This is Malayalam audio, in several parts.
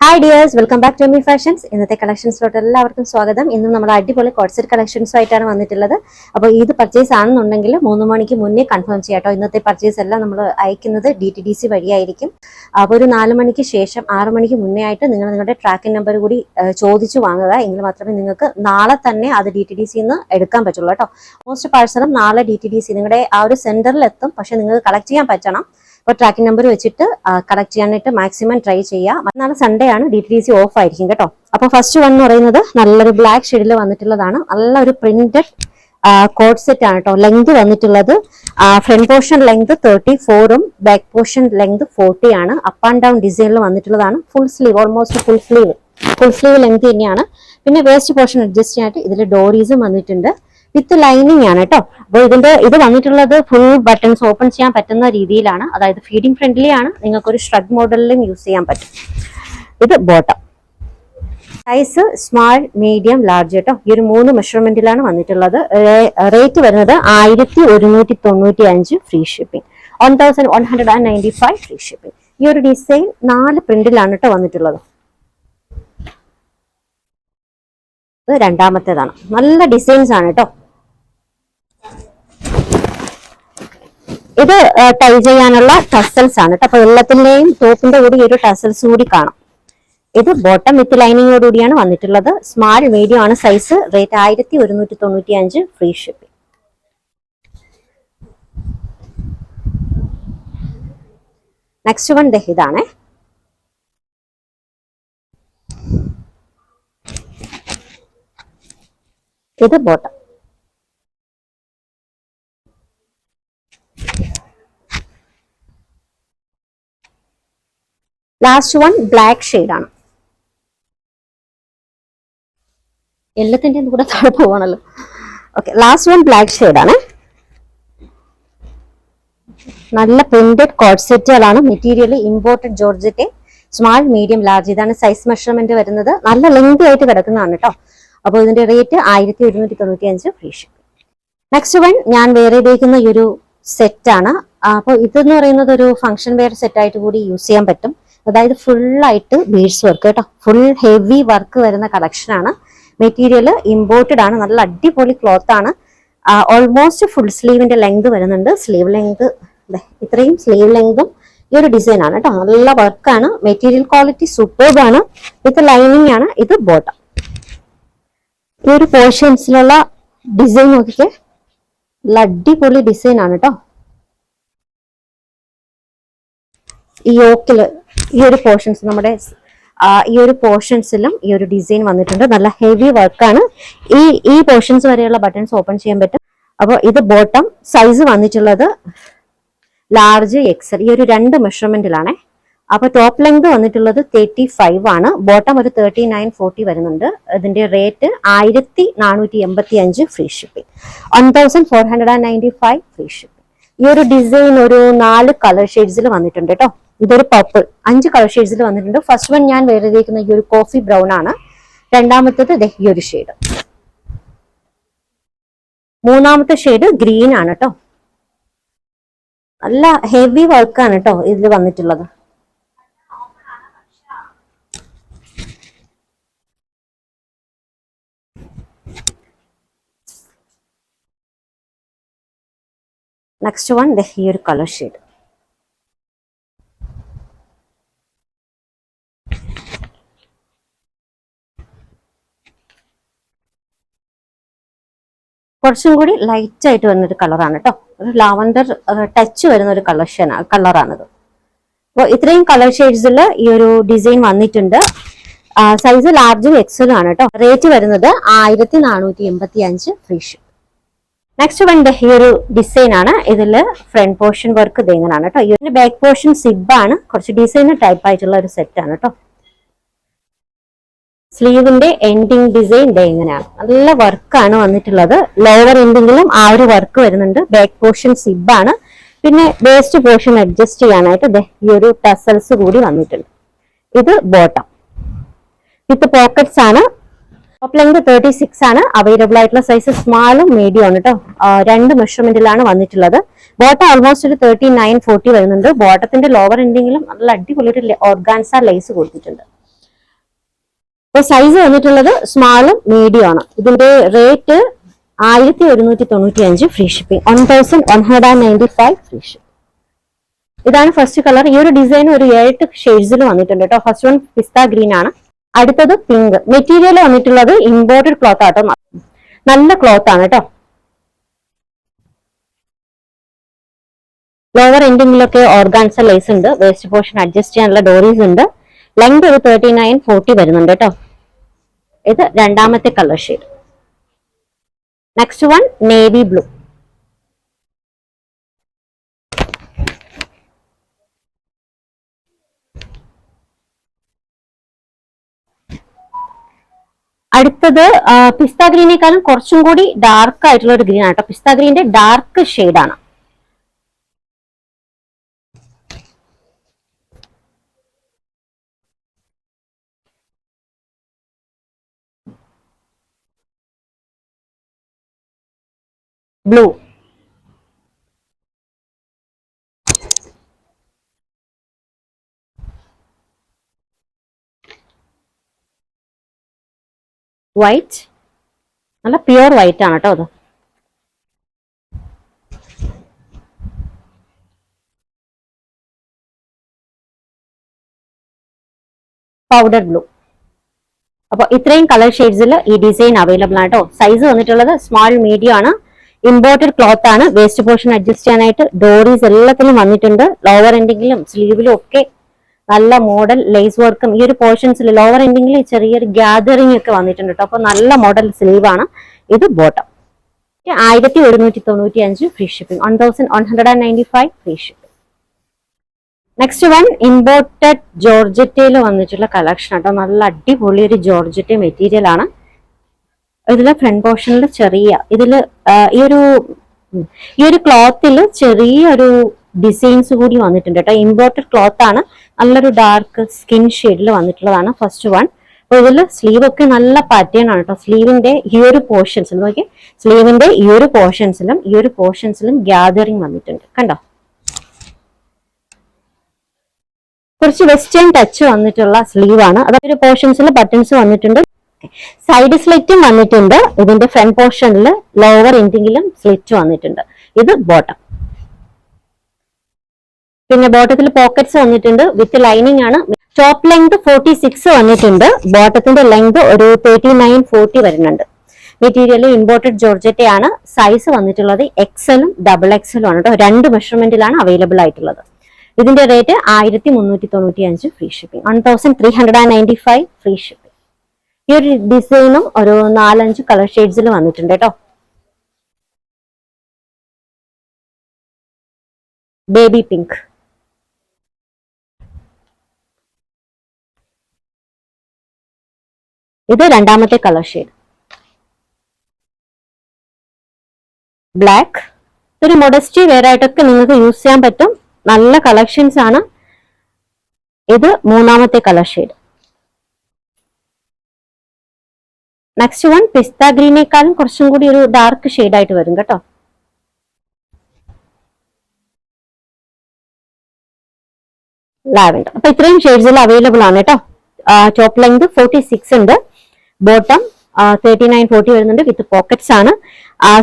Hi dears, welcome back to Emi Fashions. ഇന്നത്തെ കളക്ഷൻസിലോട്ട് എല്ലാവർക്കും സ്വാഗതം. ഇന്നും നമ്മൾ അടിപൊളി കോട്ട്സെറ്റ് കളക്ഷൻസ് ആയിട്ടാണ് വന്നിട്ടുള്ളത്. അപ്പോൾ ഇത് പർച്ചേസ് ആണെന്നുണ്ടെങ്കിൽ 3 മണിക്ക് മുന്നേ കൺഫേം ചെയ്യാട്ടോ. ഇന്നത്തെ പർച്ചേസ് എല്ലാം നമ്മൾ അയക്കുന്നത് DTDC വഴിയായിരിക്കും. അപ്പോൾ ഒരു 4 മണിക്ക് ശേഷം 6 മണിക്ക് മുന്നേ ആയിട്ട് നിങ്ങൾ നിങ്ങളുടെ ട്രാക്കിംഗ് നമ്പർ കൂടി ചോദിച്ചു വാങ്ങുക. എങ്കിൽ മാത്രമേ നിങ്ങൾക്ക് നാളെ തന്നെ അത് DTDCന്ന് എടുക്കാൻ പറ്റുള്ളൂ കേട്ടോ. മോസ്റ്റ് പാഴ്സലും നാളെ DTDC നിങ്ങളുടെ ആ ഒരു സെന്ററിൽ എത്തും. പക്ഷെ നിങ്ങൾക്ക് കളക്ട് ചെയ്യാൻ പറ്റണം. അപ്പോൾ ട്രാക്കിംഗ് നമ്പർ വെച്ചിട്ട് കളക്ട് ചെയ്യാനായിട്ട് മാക്സിമം ട്രൈ ചെയ്യുക. നാളെ സൺഡേ ആണ്, DTDC ഓഫ് ആയിരിക്കും കേട്ടോ. അപ്പോൾ ഫസ്റ്റ് വൺ എന്ന് പറയുന്നത് നല്ലൊരു ബ്ലാക്ക് ഷെയ്ഡിൽ വന്നിട്ടുള്ളതാണ്. നല്ലൊരു പ്രിന്റഡ് കോഡ് സെറ്റ് ആണ് കേട്ടോ. ലെങ്ത് വന്നിട്ടുള്ളത് ഫ്രണ്ട് പോർഷൻ ലെങ്ത് 34ഉം ബാക്ക് പോർഷൻ ലെങ്ത് 40 ആണ്. അപ്പ് ആൻഡ് ഡൗൺ ഡിസൈനിൽ വന്നിട്ടുള്ളതാണ്. Full sleeve, almost full sleeve length തന്നെയാണ്. പിന്നെ വേസ്റ്റ് പോർഷൻ അഡ്ജസ്റ്റ് ചെയ്യാനായിട്ട് ഇതിൽ ഡോറീസും വന്നിട്ടുണ്ട്. വിത്ത് ലൈനിങ് ആണ് കേട്ടോ. അപ്പോൾ ഇത് വന്നിട്ടുള്ളത് ഫുൾ ബട്ടൺസ് ഓപ്പൺ ചെയ്യാൻ പറ്റുന്ന രീതിയിലാണ്. അതായത് ഫീഡിംഗ് ഫ്രണ്ട്ലി ആണ്. നിങ്ങൾക്ക് ഒരു ഷ്രഗ് മോഡലിലും യൂസ് ചെയ്യാൻ പറ്റും. ഇത് bottom size small, medium, large കേട്ടോ. ഈ ഒരു 3 മെഷർമെന്റിലാണ് വന്നിട്ടുള്ളത്. റേറ്റ് വരുന്നത് 1195 ഫ്രീ ഷിപ്പിംഗ്, 1195 ഫ്രീ ഷിപ്പിംഗ്. ഈ ഒരു ഡിസൈൻ 4 പ്രിന്റിലാണ് കേട്ടോ വന്നിട്ടുള്ളത്. ഇത് രണ്ടാമത്തേതാണ്. നല്ല ഡിസൈൻസ് ആണ് കേട്ടോ. ഇത് ടൈ ചെയ്യാനുള്ള ടസൽസ് ആണ് കേട്ടോ. അപ്പൊ എല്ലാത്തിന്റെയും ടോപ്പിന്റെ കൂടി ഒരു ടസൽസ് കൂടി കാണാം. ഇത് ബോട്ടം വിത്ത് ലൈനിങ്ങോട് കൂടിയാണ് വന്നിട്ടുള്ളത്. സ്മാൾ, മീഡിയം ആണ് size. Rate 1195 free shipping. Next one ഇതാണ്. ഇത് bottom. Last one black shade ആണ്. എല്ലാത്തിൻ്റെയും കൂടെ താഴെ പോവാണല്ലോ. Okay, last one black shade ആണ്. നല്ല പ്രിന്റഡ് കോഡ് സെറ്റുകളാണ്. Material imported georgette. Small, medium, large ഇതാണ് സൈസ് മെഷർമെന്റ് വരുന്നത്. നല്ല ലെങ്ത് ആയിട്ട് കിടക്കുന്നതാണ് കേട്ടോ. അപ്പോൾ ഇതിന്റെ rate 1195 free shipping. Next one ഞാൻ വേറെ ഉപയോഗിക്കുന്ന ഈ ഒരു സെറ്റ് ആണ്. അപ്പോൾ ഇതെന്ന് പറയുന്നത് ഒരു ഫംഗ്ഷൻ വെയർ സെറ്റ് ആയിട്ട് കൂടി യൂസ് ചെയ്യാൻ പറ്റും. അതായത് ഫുള്ളായിട്ട് ബീഡ്സ് വർക്ക് കേട്ടോ. ഫുൾ ഹെവി വർക്ക് വരുന്ന കളക്ഷൻ ആണ്. മെറ്റീരിയൽ ഇമ്പോർട്ടഡ് ആണ്. നല്ല അടിപൊളി ക്ലോത്ത് ആണ്. ഓൾമോസ്റ്റ് ഫുൾ സ്ലീവിന്റെ ലെങ്ത് വരുന്നുണ്ട്. സ്ലീവ് ലെങ്ത് ഇത്രയും സ്ലീവ് ലെങ്തും ഈ ഒരു ഡിസൈൻ ആണ് കേട്ടോ. നല്ല വർക്കാണ്. മെറ്റീരിയൽ ക്വാളിറ്റി സൂപ്പർബ് ആണ്. വിത്ത് ലൈനിങ് ആണ്. ഇത് ബോട്ടം. ഈ ഒരു പോർഷൻസിലുള്ള ഡിസൈൻ നോക്കിക്കേ. നല്ല അടിപൊളി ഡിസൈൻ ആണ് കേട്ടോ. ഈ യോക്കില് ഈ ഒരു പോർഷൻസ് നമ്മുടെ ഈ ഒരു പോർഷൻസിലും ഈ ഒരു ഡിസൈൻ വന്നിട്ടുണ്ട്. നല്ല ഹെവി വർക്കാണ്. ഈ പോർഷൻസ് വരെയുള്ള ബട്ടൺസ് ഓപ്പൺ ചെയ്യാൻ പറ്റും. അപ്പോൾ ഇത് ബോട്ടം സൈസ് വന്നിട്ടുള്ളത് ലാർജ്, എക്സൽ. ഈ ഒരു 2 മെഷർമെന്റിലാണ്. അപ്പൊ ടോപ്പ് ലെങ്ത് വന്നിട്ടുള്ളത് 35 ആണ്. ബോട്ടം ഒരു 3940 വരുന്നുണ്ട്. ഇതിന്റെ rate 1485 free shipping, 1495 free shipping. ഈ ഒരു ഡിസൈൻ ഒരു 4 കളർ ഷെയ്ഡ്സിൽ വന്നിട്ടുണ്ട് കേട്ടോ. ഇതൊരു പർപ്പിൾ 5 കളർ ഷെയ്ഡ്സിൽ വന്നിട്ടുണ്ട്. ഫസ്റ്റ് വൺ ഞാൻ വേറെ ഉപയോഗിക്കുന്ന ഈ ഒരു കോഫി ബ്രൗൺ ആണ്. രണ്ടാമത്തേത് ഈ ഒരു ഷെയ്ഡ്. മൂന്നാമത്തെ ഷെയ്ഡ് ഗ്രീൻ ആണ് കേട്ടോ. നല്ല ഹെവി വർക്കാണ് കേട്ടോ ഇതിൽ വന്നിട്ടുള്ളത്. നെക്സ്റ്റ് വൺ ഈ ഒരു കളർ ഷെയ്ഡ്. കുറച്ചും കൂടി ലൈറ്റ് ആയിട്ട് വരുന്നൊരു കളറാണ് കേട്ടോ. ഒരു ലാവൻഡർ ടച്ച് വരുന്ന ഒരു കളറാണിത്. അപ്പോൾ ഇത്രയും കളർ ഷെയ്ഡ്സിൽ ഈ ഒരു ഡിസൈൻ വന്നിട്ടുണ്ട്. സൈസ് ലാർജും എക്സലും ആണ് കേട്ടോ. റേറ്റ് വരുന്നത് 1485 ഫ്രീ ഷിപ്പ്. നെക്സ്റ്റ് വൺ ഈ ഒരു ഡിസൈൻ ആണ്. ഇതില് ഫ്രണ്ട് പോർഷൻ വർക്ക് ഇതെങ്ങനെയാണ് കേട്ടോ. ഇതിന്റെ ബാക്ക് പോർഷൻ സിബാണ്. കുറച്ച് ഡിസൈൻ ടൈപ്പ് ആയിട്ടുള്ള ഒരു സെറ്റ് ആണ് കേട്ടോ. സ്ലീവിന്റെ എൻഡിങ് ഡിസൈൻ എങ്ങനെയാണ്. നല്ല വർക്കാണ് വന്നിട്ടുള്ളത്. ലോവർ എൻഡിങ്ങിലും ആ ഒരു വർക്ക് വരുന്നുണ്ട്. ബാക്ക് പോർഷൻ സിബാണ്. പിന്നെ വേസ്റ്റ് പോർഷൻ അഡ്ജസ്റ്റ് ചെയ്യാനായിട്ട് ഈ ഒരു ടസൽസ് കൂടി വന്നിട്ടുണ്ട്. ഇത് ബോട്ടം വിത്ത് പോക്കറ്റ്സ് ആണ്. ടോപ്പ് ലെങ്ത് 36 ആണ്. അവൈലബിൾ ആയിട്ടുള്ള സൈസ് സ്മാളും മീഡിയം ആണ് കേട്ടോ. 2 മെഷർമെന്റിലാണ് വന്നിട്ടുള്ളത്. ബോട്ടം ഓൾമോസ്റ്റ് ഒരു 3940 വരുന്നുണ്ട്. ബോട്ടത്തിന്റെ ലോവർ എൻഡിങ്ങിലും നല്ല അടിപൊളി ഒരു ഓർഗാൻസ ലേസ് കൊടുത്തിട്ടുണ്ട്. സൈസ് വന്നിട്ടുള്ളത് സ്മാളും മീഡിയം ആണ്. ഇതിന്റെ rate 1195 free shipping, 1195 free shipping. ഇതാണ് ഫസ്റ്റ് കളർ. ഈ ഒരു ഡിസൈൻ ഒരു 8 ഷെയ്ഡ്സിൽ വന്നിട്ടുണ്ട് കേട്ടോ. ഫസ്റ്റ് വൺ പിസ്ത ഗ്രീൻ ആണ്. അടുത്തത് പിങ്ക്. മെറ്റീരിയൽ വന്നിട്ടുള്ളത് ഇമ്പോർട്ടഡ് ക്ലോത്ത് ആട്ടോ, നല്ല ക്ലോത്ത് ആണ് കേട്ടോ. ലോവർ എൻഡിങ്ങിലൊക്കെ ഓർഗാൻസ ലേസ് ഉണ്ട്. വേസ്റ്റ് പോർഷൻ അഡ്ജസ്റ്റ് ചെയ്യാനുള്ള ഡോറീസ് ഉണ്ട്. ലെങ്ത് ഒരു 39-40 വരുന്നുണ്ട് കേട്ടോ. ഇത് രണ്ടാമത്തെ colour shade. Next one navy blue. അടുത്തത് പിസ്ത ഗ്രീനേക്കാളും കുറച്ചും കൂടി ഡാർക്ക് ആയിട്ടുള്ള ഒരു ഗ്രീൻ ആട്ടോ. പിസ്ത ഗ്രീന്റെ ഡാർക്ക് ഷെയ്ഡാണ്. ബ്ലൂ, വൈറ്റ്, നല്ല പ്യുവർ വൈറ്റ് ആണ് കേട്ടോ അത്. Powder blue. അപ്പൊ ഇത്രയും കളർ ഷെയ്ഡ്സിൽ ഈ ഡിസൈൻ അവൈലബിൾ ആണ് കേട്ടോ. സൈസ് വന്നിട്ടുള്ളത് സ്മാൾ മീഡിയം ആണ്. ഇമ്പോർട്ടഡ് ക്ലോത്ത് ആണ്. വേസ്റ്റ് പോർഷൻ അഡ്ജസ്റ്റ് ചെയ്യാനായിട്ട് ഡോറീസ് എല്ലാത്തിലും വന്നിട്ടുണ്ട്. ലോവർ എൻഡിങ്ങിലും സ്ലീവിലും ഒക്കെ നല്ല മോഡൽ ലേസ് വർക്കും ഈ ഒരു പോർഷൻസിൽ ലോവർ എൻഡിങ്ങിൽ ചെറിയൊരു ഗ്യാതറിംഗ് ഒക്കെ വന്നിട്ടുണ്ട് കേട്ടോ. അപ്പൊ നല്ല മോഡൽ സ്ലീവ് ആണ്. ഇത് bottom. 1195 free shipping, 1195 free shipping. Next one imported ജോർജറ്റയിൽ വന്നിട്ടുള്ള കളക്ഷൻ കേട്ടോ. നല്ല അടിപൊളി ഒരു ജോർജറ്റ് മെറ്റീരിയൽ ആണ്. ഇതില് ഫ്രണ്ട് പോർഷനിൽ ഇതില് ഈ ഒരു ക്ലോത്തിൽ ചെറിയൊരു ഡിസൈൻസ് കൂടി വന്നിട്ടുണ്ട് കേട്ടോ. ഇമ്പോർട്ടഡ് ക്ലോത്ത് ആണ്. നല്ലൊരു ഡാർക്ക് സ്കിൻ ഷെയ്ഡിൽ വന്നിട്ടുള്ളതാണ് ഫസ്റ്റ് വൺ. അപ്പൊ ഇതിൽ സ്ലീവ് ഒക്കെ നല്ല പാറ്റേൺ ആണ് കേട്ടോ. സ്ലീവിന്റെ ഈ ഒരു പോർഷൻസിൽ നോക്കി, സ്ലീവിന്റെ ഈ ഒരു പോർഷൻസിലും ഗ്യാതറിംഗ് വന്നിട്ടുണ്ട് കണ്ടോ. കുറച്ച് വെസ്റ്റേൺ ടച്ച് വന്നിട്ടുള്ള സ്ലീവ് ആണ്. അതൊരു പോർഷൻസിൽ ബട്ടൺസ് വന്നിട്ടുണ്ട്. സൈഡ് സ്ലിറ്റും വന്നിട്ടുണ്ട്. ഇതിന്റെ ഫ്രണ്ട് പോർഷനിൽ ലോവർ എൻഡിങ്ങിലും സ്ലിറ്റ് വന്നിട്ടുണ്ട്. ഇത് ബോട്ടം. പിന്നെ ബോട്ടത്തിൽ പോക്കറ്റ്സ് വന്നിട്ടുണ്ട് വിത്ത് ലൈനിങ് ആണ്. ടോപ്പ് ലെങ്ത് 46 വന്നിട്ടുണ്ട്. ബോട്ടത്തിന്റെ ലെങ്ത് ഒരു 39-40 വരുന്നുണ്ട്. മെറ്റീരിയൽ ഇമ്പോർട്ടഡ് ജോർജറ്റ് ആണ്. സൈസ് വന്നിട്ടുള്ളത് XL-ഉം XXL-ഉം ആണ് കേട്ടോ. 2 മെഷർമെന്റിലാണ് അവൈലബിൾ ആയിട്ടുള്ളത്. ഇതിന്റെ rate 1395 free shipping, 1395 free shipping. ഈ ഒരു ഡിസൈനും ഒരു 4-5 കളർ ഷെയ്ഡ്സിൽ വന്നിട്ടുണ്ട് കേട്ടോ. ബേബി പിങ്ക്, ഇത് രണ്ടാമത്തെ കളർ ഷെയ്ഡ്. ബ്ലാക്ക്, ഒരു മൊഡസ്റ്റി വെയർ ആയിട്ടൊക്കെ നിങ്ങൾക്ക് യൂസ് ചെയ്യാൻ പറ്റും. നല്ല കളക്ഷൻസ് ആണ്. ഇത് മൂന്നാമത്തെ കളർ ഷെയ്ഡ്. നെക്സ്റ്റ് വൺ പിസ്ത ഗ്രീനേക്കാളും കുറച്ചും കൂടി ഒരു ഡാർക്ക് ഷെയ്ഡ് ആയിട്ട് വരും കേട്ടോ. ലാവൻഡർ. അപ്പൊ ഇത്രയും ഷെയ്ഡ്സിൽ അവൈലബിൾ ആണ് കേട്ടോ. ടോപ്പ് ലെങ്ത് 46 ഉണ്ട്. ബോട്ടം 39-40 വരുന്നുണ്ട്. വിത്ത് പോക്കറ്റ്സ് ആണ്.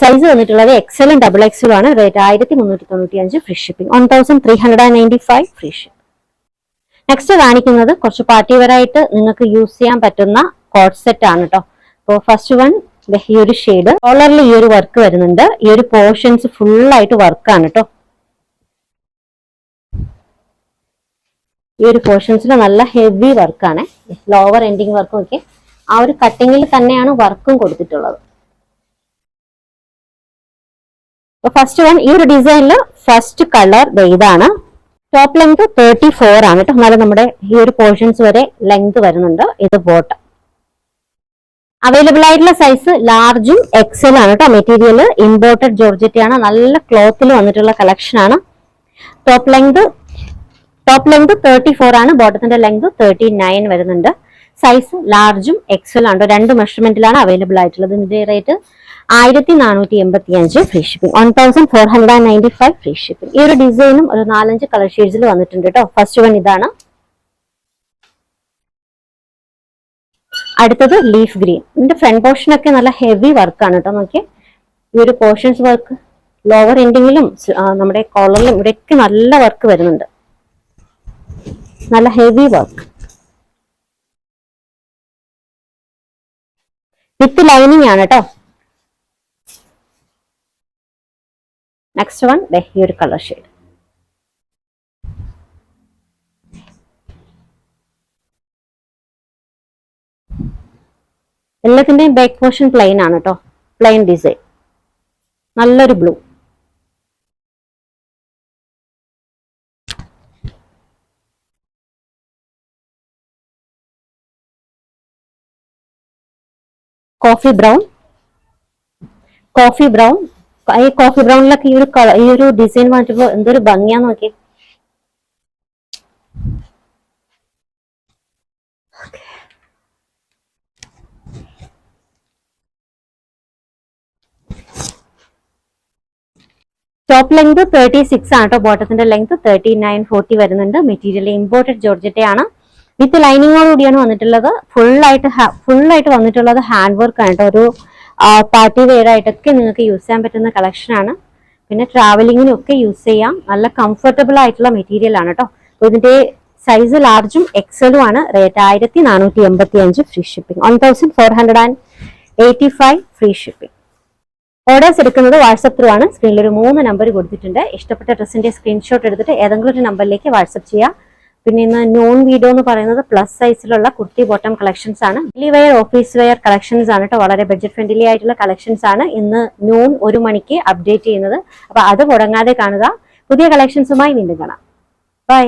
സൈസ് വന്നിട്ടുള്ളത് XL-ഉം XXL-ഉം ആണ്. Rate 1395 free shipping, 1395 free shipping. Next കാണിക്കുന്നത് കുറച്ച് പാർട്ടി വെയർ ആയിട്ട് നിങ്ങൾക്ക് യൂസ് ചെയ്യാൻ പറ്റുന്ന കോട്ട് സെറ്റ് ആണ് കേട്ടോ. അപ്പോൾ ഫസ്റ്റ് വൺ ഈ ഒരു ഷെയ്ഡ് കോളറിൽ ഈ ഒരു വർക്ക് വരുന്നുണ്ട്. ഈ ഒരു പോർഷൻസ് ഫുൾ ആയിട്ട് വർക്കാണ് കേട്ടോ. ഈ ഒരു പോർഷൻസിൽ നല്ല ഹെവി വർക്കാണ്. ലോവർ എൻഡിങ് വർക്കും ഒക്കെ ആ ഒരു കട്ടിങ്ങിൽ തന്നെയാണ് വർക്കും കൊടുത്തിട്ടുള്ളത്. ഫസ്റ്റ് വൺ ഈ ഒരു ഡിസൈനിൽ ഫസ്റ്റ് കളർ ഇതാണ്. ടോപ്പ് ലെങ്ത് 34 ആണ് കേട്ടോ. എന്നാലും നമ്മുടെ ഈ ഒരു പോർഷൻസ് വരെ ലെങ്ത് വരുന്നുണ്ട്. ഇത് ബോട്ടം. അവൈലബിൾ ആയിട്ടുള്ള സൈസ് ലാർജും XL ആണ് കേട്ടോ. മെറ്റീരിയൽ ഇമ്പോർട്ടഡ് ജോർജറ്റ് ആണ്. നല്ല ക്ലോത്തിൽ വന്നിട്ടുള്ള കളക്ഷൻ ആണ്. ടോപ്പ് ലെങ്ത് 34 ആണ്. ബോട്ടത്തിന്റെ ലെങ്ത് 39 വരുന്നുണ്ട്. സൈസ് ലാർജും XL ആണ്. 2 മെഷർമെന്റിലാണ് അവൈലബിൾ ആയിട്ടുള്ളത്. ഇതിന്റെ rate 1485 free shipping, 1495 free shipping. ഈ ഒരു ഡിസൈനും ഒരു 4-5 കളർ ഷെയ്ഡ്സിൽ വന്നിട്ടുണ്ട് കേട്ടോ. ഫസ്റ്റ് വൺ ഇതാണ്. അടുത്തത് ലീഫ് ഗ്രീൻ. ഇതിന്റെ ഫ്രണ്ട് പോർഷൻ ഒക്കെ നല്ല ഹെവി വർക്കാണ് കേട്ടോ. നോക്കിയേ, ഈ ഒരു പോർഷൻസ് വർക്ക് ലോവർ എൻഡിങ്ങിലും നമ്മുടെ കോളറിലും ഇവിടെയൊക്കെ നല്ല വർക്ക് വരുന്നുണ്ട്. നല്ല ഹെവി വർക്ക് വിത്ത് ലൈനിങ് ആണ് കേട്ടോ. നെക്സ്റ്റ് വൺ ഈ ഒരു കളർ ഷെയ്ഡ്. എല്ലാത്തിന്റെയും ബാക്ക് പോർഷൻ പ്ലെയിൻ ആണ് കേട്ടോ. പ്ലെയിൻ ഡിസൈൻ, നല്ലൊരു ബ്ലൂ. Coffee brown. ഈ കോഫി ബ്രൗണിലൊക്കെ ഈ ഒരു ഡിസൈൻ മാറ്റുമ്പോ എന്തൊരു ഭംഗിയാന്ന് നോക്കി. ടോപ്പ് ലെങ്ത് 36 ആണ് കേട്ടോ. ബോട്ടത്തിന്റെ ലെങ്ത് 39-40 വരുന്നുണ്ട്. മെറ്റീരിയൽ ഇമ്പോർട്ടഡ് ജോർജറ്റ് വിത്ത് ലൈനിങ്ങോട് കൂടിയാണ് വന്നിട്ടുള്ളത്. ഫുള്ളായിട്ട് വന്നിട്ടുള്ളത് ഹാൻഡ് വർക്ക് ആണ് കേട്ടോ. ഒരു പാർട്ടി വെയർ ആയിട്ടൊക്കെ നിങ്ങൾക്ക് യൂസ് ചെയ്യാൻ പറ്റുന്ന കളക്ഷൻ ആണ്. പിന്നെ ട്രാവലിങ്ങിനും ഒക്കെ യൂസ് ചെയ്യാം. നല്ല കംഫർട്ടബിൾ ആയിട്ടുള്ള മെറ്റീരിയൽ ആണ് കേട്ടോ. ഇതിന്റെ സൈസ് ലാർജും എക്സലും ആണ്. Rate 1485 free shipping. 1485 free shipping. Orders എടുക്കുന്നത് വാട്സപ്പ് ത്രൂ ആണ്. സ്ക്രീനിൽ ഒരു 3 നമ്പർ കൊടുത്തിട്ടുണ്ട്. ഇഷ്ടപ്പെട്ട ഡ്രസ്സിന്റെ സ്ക്രീൻഷോട്ട് എടുത്തിട്ട് ഏതെങ്കിലും ഒരു നമ്പറിലേക്ക് വാട്സപ്പ് ചെയ്യാം. പിന്നെ ഇന്ന് നോൺ വീഡിയോ എന്ന് പറയുന്നത് പ്ലസ് സൈസിലുള്ള കുർത്തി ബോട്ടം കളക്ഷൻസ് ആണ്. Daily wear, office wear collections ആണ് കേട്ടോ. വളരെ ബഡ്ജറ്റ് ഫ്രണ്ട്ലി ആയിട്ടുള്ള കളക്ഷൻസ് ആണ് ഇന്ന് നോൺ 1 മണിക്ക് അപ്ഡേറ്റ് ചെയ്യുന്നത്. അപ്പൊ അത് മുടങ്ങാതെ കാണുക. പുതിയ കളക്ഷൻസുമായി വീണ്ടും കാണാം. ബൈ.